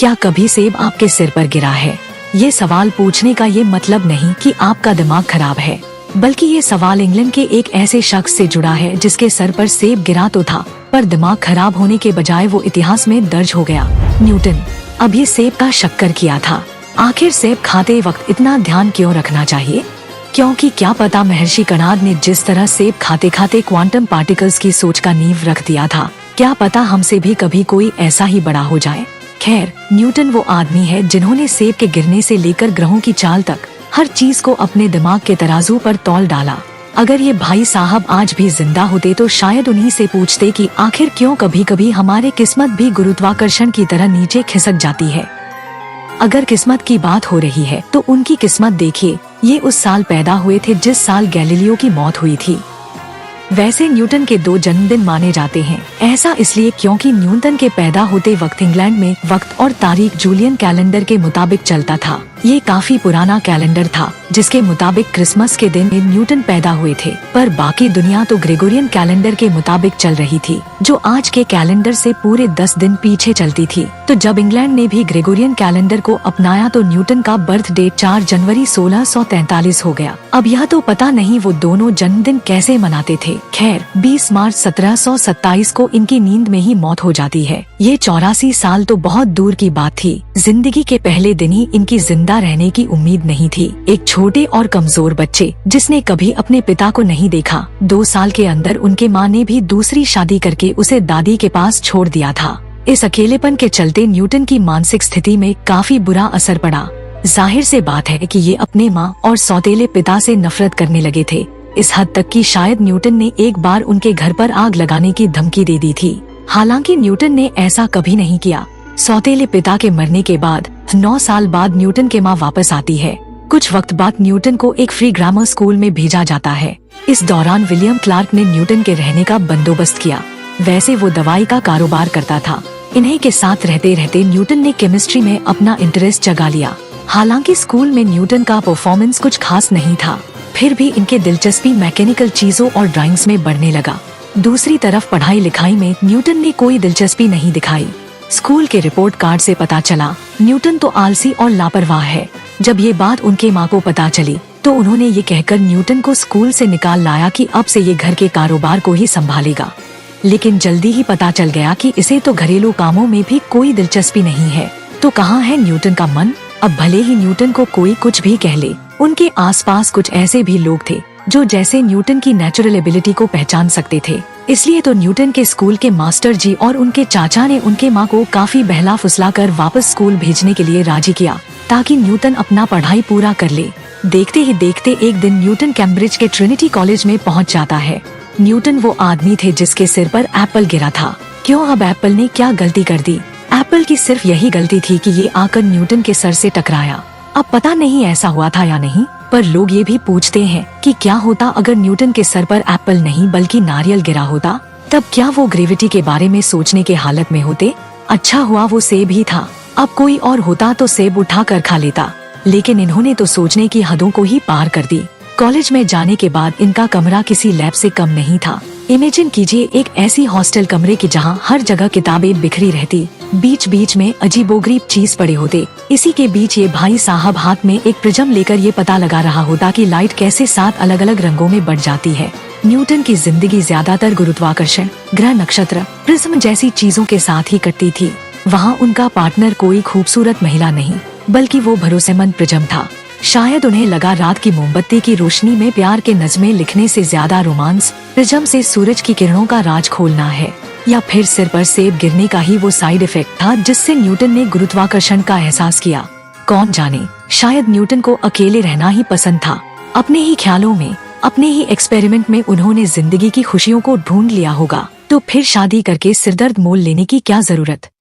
क्या कभी सेब आपके सिर पर गिरा है? ये सवाल पूछने का ये मतलब नहीं कि आपका दिमाग खराब है, बल्कि ये सवाल इंग्लैंड के एक ऐसे शख्स से जुड़ा है जिसके सर पर सेब गिरा तो था, पर दिमाग खराब होने के बजाय वो इतिहास में दर्ज हो गया। न्यूटन। अभी सेब का शक्कर किया था। आखिर सेब खाते वक्त इतना ध्यान क्यों रखना चाहिए? क्योंकि क्या पता महर्षि कणाद ने जिस तरह सेब खाते खाते क्वांटम पार्टिकल्स की सोच का नींव रख दिया था, क्या पता हमसे भी कभी कोई ऐसा ही बड़ा हो जाए। खैर, न्यूटन वो आदमी है जिन्होंने सेब के गिरने से लेकर ग्रहों की चाल तक हर चीज को अपने दिमाग के तराजू पर तौल डाला। अगर ये भाई साहब आज भी जिंदा होते तो शायद उन्हीं से पूछते कि आखिर क्यों कभी कभी हमारे किस्मत भी गुरुत्वाकर्षण की तरह नीचे खिसक जाती है। अगर किस्मत की बात हो रही है तो उनकी किस्मत देखिए, ये उस साल पैदा हुए थे जिस साल गैलीलियो की मौत हुई थी। वैसे न्यूटन के 2 जन्मदिन माने जाते हैं। ऐसा इसलिए क्योंकि न्यूटन के पैदा होते वक्त इंग्लैंड में वक्त और तारीख जूलियन कैलेंडर के मुताबिक चलता था। ये काफी पुराना कैलेंडर था जिसके मुताबिक क्रिसमस के दिन न्यूटन पैदा हुए थे, पर बाकी दुनिया तो ग्रेगोरियन कैलेंडर के मुताबिक चल रही थी, जो आज के कैलेंडर से पूरे 10 दिन पीछे चलती थी। तो जब इंग्लैंड ने भी ग्रेगोरियन कैलेंडर को अपनाया तो न्यूटन का बर्थ डेट 4 जनवरी 1643 हो गया। अब यह तो पता नहीं वो दोनों जन्मदिन कैसे मनाते थे। खैर, 20 मार्च 1727 को इनकी नींद में ही मौत हो जाती है। ये 84 साल तो बहुत दूर की बात थी। जिंदगी के पहले दिन ही इनकी जिंदा रहने की उम्मीद नहीं थी। एक छोटे और कमजोर बच्चे जिसने कभी अपने पिता को नहीं देखा। 2 साल के अंदर उनके माँ ने भी दूसरी शादी करके उसे दादी के पास छोड़ दिया था। इस अकेलेपन के चलते न्यूटन की मानसिक स्थिति में काफी बुरा असर पड़ा। जाहिर से बात है कि ये अपने माँ और सौतेले पिता से नफरत करने लगे थे, इस हद तक कि शायद न्यूटन ने एक बार उनके घर पर आग लगाने की धमकी दे दी थी। हालांकि न्यूटन ने ऐसा कभी नहीं किया। सौतेले पिता के मरने के बाद 9 साल बाद न्यूटन के माँ वापस आती है। कुछ वक्त बाद न्यूटन को एक फ्री ग्रामर स्कूल में भेजा जाता है। इस दौरान विलियम क्लार्क ने न्यूटन के रहने का बंदोबस्त किया। वैसे वो दवाई का कारोबार करता था। इन्हीं के साथ रहते रहते न्यूटन ने केमिस्ट्री में अपना इंटरेस्ट जगा लिया। हालांकि स्कूल में न्यूटन का परफॉर्मेंस कुछ खास नहीं था, फिर भी इनके दिलचस्पी मैकेनिकल चीजों और ड्राइंग्स में बढ़ने लगा। दूसरी तरफ पढ़ाई लिखाई में न्यूटन ने कोई दिलचस्पी नहीं दिखाई। स्कूल के रिपोर्ट कार्ड से पता चला न्यूटन तो आलसी और लापरवाह है। जब ये बात उनके माँ को पता चली तो उन्होंने ये कहकर न्यूटन को स्कूल से निकाल लाया कि अब से ये घर के कारोबार को ही संभालेगा। लेकिन जल्दी ही पता चल गया कि इसे तो घरेलू कामों में भी कोई दिलचस्पी नहीं है। तो कहाँ है न्यूटन का मन? अब भले ही न्यूटन को कोई कुछ भी कह ले, उनके आसपास कुछ ऐसे भी लोग थे जो जैसे न्यूटन की नेचुरल एबिलिटी को पहचान सकते थे। इसलिए तो न्यूटन के स्कूल के मास्टर जी और उनके चाचा ने उनके माँ को काफी बहला फुसला कर वापस स्कूल भेजने के लिए राजी किया, ताकि न्यूटन अपना पढ़ाई पूरा कर ले। देखते ही देखते एक दिन न्यूटन कैम्ब्रिज के ट्रिनिटी कॉलेज में पहुँच जाता है। न्यूटन वो आदमी थे जिसके सिर पर एप्पल गिरा था। क्यों, अब एप्पल ने क्या गलती कर दी? एप्पल की सिर्फ यही गलती थी कि ये आकर न्यूटन के सर से टकराया। अब पता नहीं ऐसा हुआ था या नहीं, पर लोग ये भी पूछते हैं कि क्या होता अगर न्यूटन के सर पर एप्पल नहीं बल्कि नारियल गिरा होता? तब क्या वो ग्रेविटी के बारे में सोचने के हालत में होते? अच्छा हुआ वो सेब ही था। अब कोई और होता तो सेब उठा कर खा लेता, लेकिन इन्होंने तो सोचने की हदों को ही पार कर दी। कॉलेज में जाने के बाद इनका कमरा किसी लैब से कम नहीं था। इमेजिन कीजिए एक ऐसी हॉस्टल कमरे की जहाँ हर जगह किताबें बिखरी रहती, बीच बीच में अजीबोगरीब चीज पड़े होते। इसी के बीच ये भाई साहब हाथ में एक प्रिज्म लेकर ये पता लगा रहा होता कि लाइट कैसे 7 अलग अलग रंगों में बढ़ जाती है। न्यूटन की जिंदगी ज्यादातर गुरुत्वाकर्षण, ग्रह, नक्षत्र, प्रिज्म जैसी चीजों के साथ ही कटती थी। वहाँ उनका पार्टनर कोई खूबसूरत महिला नहीं, बल्कि वो भरोसेमंद प्रिज्म था। शायद उन्हें लगा रात की मोमबत्ती की रोशनी में प्यार के नज़्में लिखने से ज्यादा रोमांस प्रिज्म से सूरज की किरणों का राज खोलना है, या फिर सिर पर सेब गिरने का ही वो साइड इफेक्ट था जिससे न्यूटन ने गुरुत्वाकर्षण का एहसास किया। कौन जाने, शायद न्यूटन को अकेले रहना ही पसंद था। अपने ही ख्यालों में, अपने ही एक्सपेरिमेंट में उन्होंने जिंदगी की खुशियों को ढूंढ लिया होगा। तो फिर शादी करके सिरदर्द मोल लेने की क्या जरूरत?